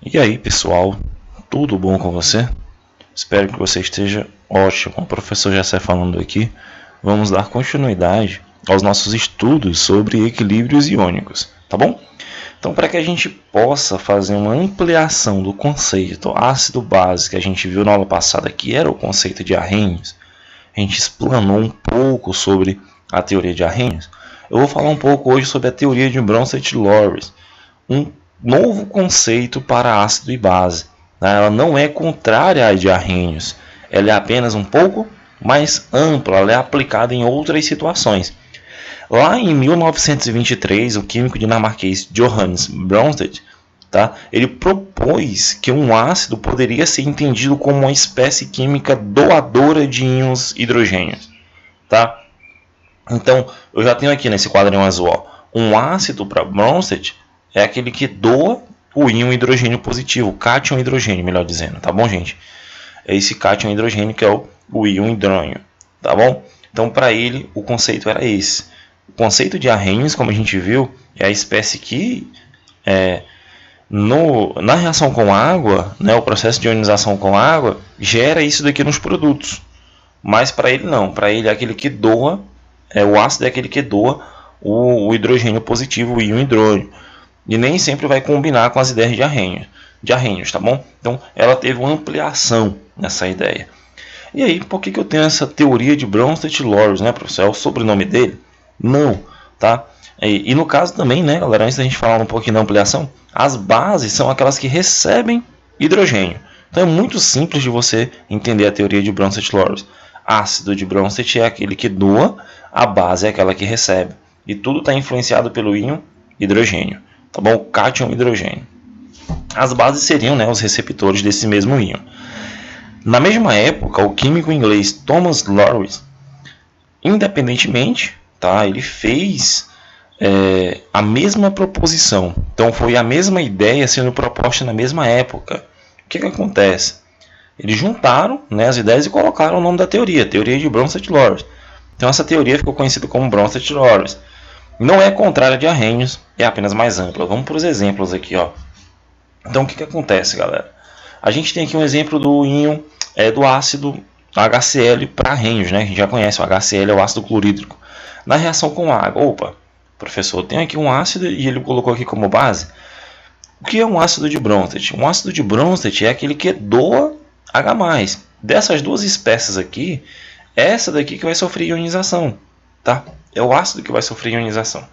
E aí, pessoal, tudo bom com você? Espero que você esteja ótimo. O professor Jessé falando aqui. Vamos dar continuidade aos nossos estudos sobre equilíbrios iônicos, tá bom? Então, para que a gente possa fazer uma ampliação do conceito ácido-base que a gente viu na aula passada, que era o conceito de Arrhenius, a gente explanou um pouco sobre a teoria de Arrhenius. Eu vou falar um pouco hoje sobre a teoria de Bronsted-Lawrence, um novo conceito para ácido e base. Ela não é contrária à de Arrhenius, ela é apenas um pouco mais ampla, ela é aplicada em outras situações. Lá em 1923, o químico dinamarquês Johannes Bronsted, ele propôs que um ácido poderia ser entendido como uma espécie química doadora de íons hidrogênios. Então, eu já tenho aqui nesse quadrinho azul, um ácido para Bronsted é aquele que doa o íon hidrogênio positivo, cátion hidrogênio, melhor dizendo, tá bom, gente? É esse cátion hidrogênio que é o íon hidrônio, tá bom? Então, para ele, o conceito era esse. O conceito de Arrhenius, como a gente viu, é a espécie que, na reação com água, o processo de ionização com água, gera isso daqui nos produtos. Mas para ele não, para ele é aquele que doa, o ácido é aquele que doa o hidrogênio positivo, o íon hidrônio. E nem sempre vai combinar com as ideias de Arrhenius, tá bom? Então, ela teve uma ampliação nessa ideia. E aí, por que eu tenho essa teoria de Bronsted-Lawrence, né, professor? É o sobrenome dele? Não, tá? E no caso também, né, galera, antes da gente falar um pouquinho da ampliação, as bases são aquelas que recebem hidrogênio. Então, é muito simples de você entender a teoria de Bronsted-Lawrence. Ácido de Bronsted é aquele que doa, a base é aquela que recebe. E tudo está influenciado pelo íon hidrogênio. Tá bom? Cátion hidrogênio. As bases seriam, os receptores desse mesmo íon. Na mesma época, o químico inglês Thomas Lawrence, independentemente, ele fez a mesma proposição. Então, foi a mesma ideia sendo proposta na mesma época. O que acontece? Eles juntaram as ideias e colocaram o nome da teoria de Bronsted-Lawrence. Então, essa teoria ficou conhecida como Bronsted-Lawrence. Não é contrária de Arrhenius, é apenas mais ampla. Vamos para os exemplos aqui. Então, o que acontece, galera? A gente tem aqui um exemplo do íon do ácido HCl para Arrhenius, né? A gente já conhece, o HCl é o ácido clorídrico. Na reação com água, opa, professor, tem aqui um ácido e ele colocou aqui como base. O que é um ácido de Bronsted? Um ácido de Bronsted é aquele que doa H+. Dessas duas espécies aqui, essa daqui que vai sofrer ionização, tá? É o ácido que vai sofrer ionização.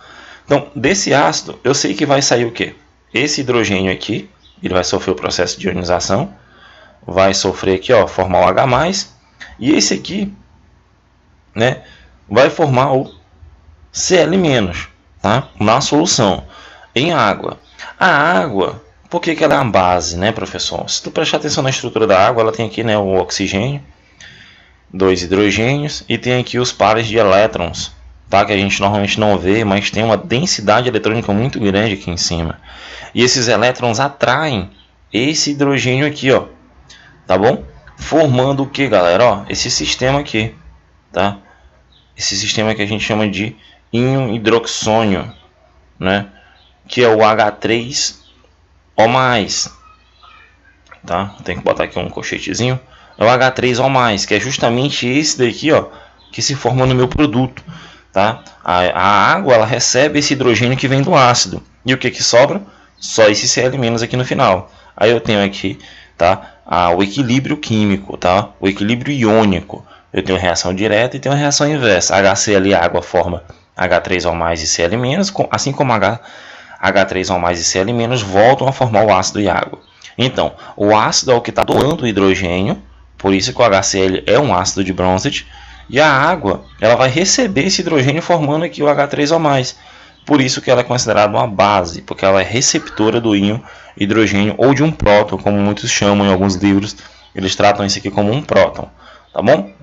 Então, desse ácido, eu sei que vai sair o quê? Esse hidrogênio aqui, ele vai sofrer o processo de ionização, vai sofrer aqui, formar o H+, e esse aqui, vai formar o Cl-, tá? Na solução, em água. A água, por que ela é a base, professor? Se tu prestar atenção na estrutura da água, ela tem aqui, o oxigênio, 2 hidrogênios, e tem aqui os pares de elétrons, que a gente normalmente não vê, mas tem uma densidade eletrônica muito grande aqui em cima. E esses elétrons atraem esse hidrogênio aqui, tá bom? Formando o que, galera? Esse sistema aqui, tá? Esse sistema que a gente chama de íon hidroxônio, que é o H3O+, tá? Tem que botar aqui um colchetezinho. É o H3O+, que é justamente esse daqui, que se forma no meu produto. Tá? A água ela recebe esse hidrogênio que vem do ácido. E o que sobra? Só esse Cl- aqui no final. Aí eu tenho aqui, o equilíbrio químico, o equilíbrio iônico. Eu tenho reação direta e tenho reação inversa. HCl água forma H3O+ e Cl-, assim como H3O+ e Cl- voltam a formar o ácido e água. Então, o ácido é o que está doando o hidrogênio, por isso que o HCl é um ácido de Bronsted. E a água, ela vai receber esse hidrogênio formando aqui o H3O+. Por isso que ela é considerada uma base, porque ela é receptora do íon hidrogênio ou de um próton, como muitos chamam em alguns livros. Eles tratam isso aqui como um próton, tá bom?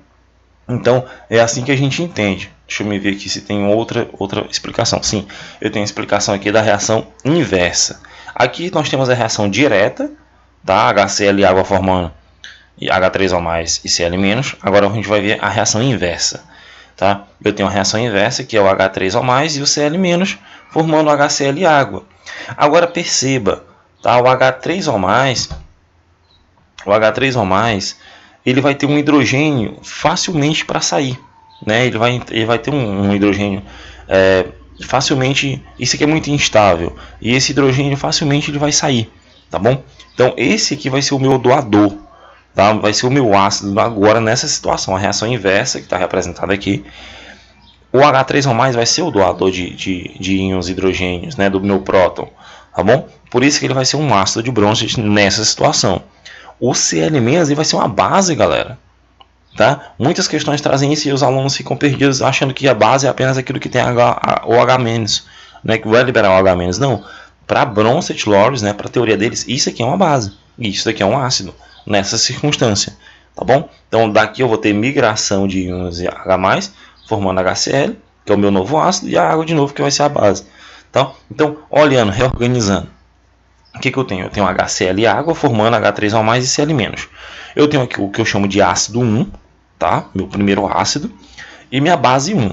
Então, é assim que a gente entende. Deixa eu me ver aqui se tem outra explicação. Sim, eu tenho a explicação aqui da reação inversa. Aqui nós temos a reação direta, HCl água formando H3O+ e Cl-. Agora a gente vai ver a reação inversa. Eu tenho a reação inversa, que é o H3O+ e o Cl- formando HCl e água. Agora perceba, tá? O H3O+, ele vai ter um hidrogênio facilmente para sair, né? Ele vai ter um hidrogênio facilmente. Isso aqui é muito instável e esse hidrogênio facilmente ele vai sair, tá bom? Então esse aqui vai ser o meu doador, tá? Vai ser o meu ácido agora nessa situação, a reação inversa que está representada aqui. O H3O+ vai ser o doador de íons hidrogênios, né, do meu próton, tá bom? Por isso que ele vai ser um ácido de Bronsted nessa situação. O Cl- ele vai ser uma base, galera, tá? Muitas questões trazem isso e os alunos ficam perdidos achando que a base é apenas aquilo que tem o H-, né, que vai liberar o H-. Não, para Bronsted-Lawrence, né, para a teoria deles, isso aqui é uma base e isso aqui é um ácido nessa circunstância, tá bom? Então daqui eu vou ter migração de íons H+, formando HCl, que é o meu novo ácido, e a água de novo, que vai ser a base, tá? Então, olhando, reorganizando, o que eu tenho? Eu tenho HCl e água formando H3O+ e Cl-. Eu tenho aqui o que eu chamo de ácido 1, tá? Meu primeiro ácido, e minha base 1.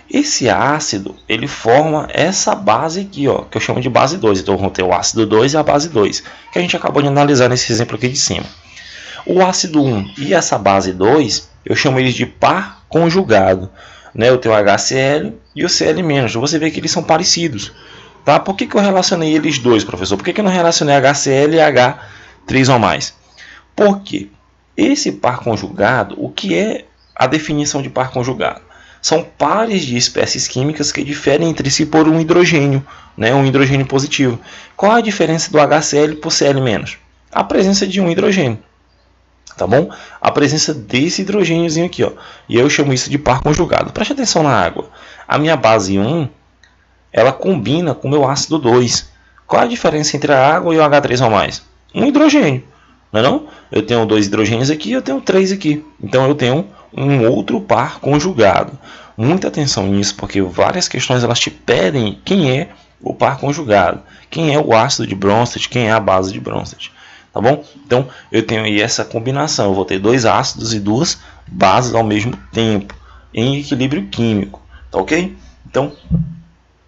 Esse ácido, ele forma essa base aqui, ó, que eu chamo de base 2. Então eu vou ter o ácido 2 e a base 2, que a gente acabou de analisar nesse exemplo aqui de cima. O ácido 1 e essa base 2, eu chamo eles de par conjugado, né? Eu tenho o HCl e o Cl-. Você vê que eles são parecidos, tá? Por que eu relacionei eles dois, professor? Por que eu não relacionei HCl e H3O+? Porque esse par conjugado, o que é a definição de par conjugado? São pares de espécies químicas que diferem entre si por um hidrogênio, né? Um hidrogênio positivo. Qual a diferença do HCl por Cl-? A presença de um hidrogênio, tá bom? A presença desse hidrogêniozinho aqui, ó. E eu chamo isso de par conjugado. Preste atenção na água. A minha base 1, ela combina com o meu ácido 2. Qual a diferença entre a água e o H3O+? Um hidrogênio, não é não? Eu tenho 2 hidrogênios aqui, eu tenho 3 aqui. Então eu tenho um outro par conjugado. Muita atenção nisso, porque várias questões elas te pedem quem é o par conjugado, quem é o ácido de Bronsted, quem é a base de Bronsted. Tá bom? Então eu tenho aí essa combinação. Eu vou ter 2 ácidos e 2 bases ao mesmo tempo, em equilíbrio químico. Tá ok? Então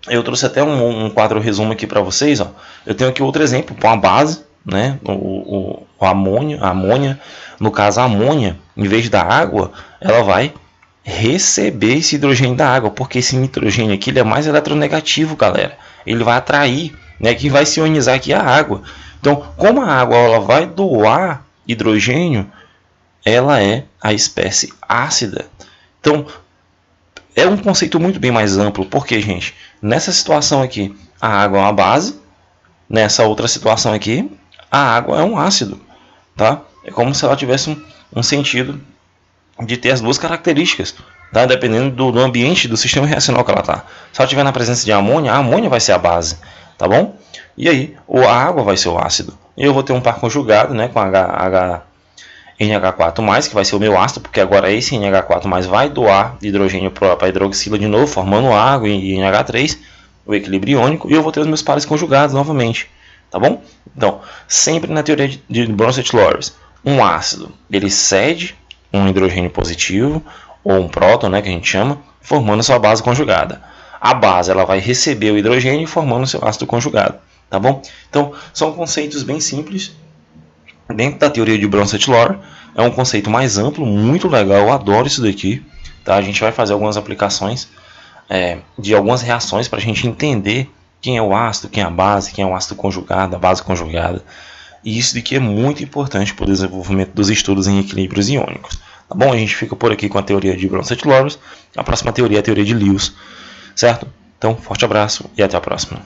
eu trouxe até um quadro resumo aqui para vocês. Ó. Eu tenho aqui outro exemplo com a base, né? O amônia, a amônia. No caso, a amônia, em vez da água, ela vai receber esse hidrogênio da água, porque esse nitrogênio aqui ele é mais eletronegativo, galera. Ele vai atrair, né? Que vai se ionizar aqui a água. Então, como a água ela vai doar hidrogênio, ela é a espécie ácida. Então, é um conceito muito bem mais amplo, porque, gente, nessa situação aqui, a água é uma base, nessa outra situação aqui, a água é um ácido, tá? É como se ela tivesse um sentido de ter as duas características, tá? Dependendo do ambiente, do sistema reacional que ela está. Se ela estiver na presença de amônia, a amônia vai ser a base, tá bom? E aí, a água vai ser o ácido. E eu vou ter um par conjugado, né, com NH4+, que vai ser o meu ácido, porque agora esse NH4+, vai doar hidrogênio para a hidroxila de novo, formando água e NH3, o equilíbrio iônico, e eu vou ter os meus pares conjugados novamente, tá bom? Então, sempre na teoria de Bronsted-Lawrence, um ácido, ele cede um hidrogênio positivo, ou um próton, né, que a gente chama, formando sua base conjugada. A base ela vai receber o hidrogênio formando seu ácido conjugado, tá bom? Então, são conceitos bem simples dentro da teoria de Bronsted-Lawrence. É um conceito mais amplo, muito legal, eu adoro isso daqui, tá? A gente vai fazer algumas aplicações de algumas reações para a gente entender quem é o ácido, quem é a base, quem é o ácido conjugado, a base conjugada. E isso daqui é muito importante para o desenvolvimento dos estudos em equilíbrios iônicos. Tá bom? A gente fica por aqui com a teoria de Bronsted-Lawrence. A próxima teoria é a teoria de Lewis. Certo? Então, forte abraço e até a próxima.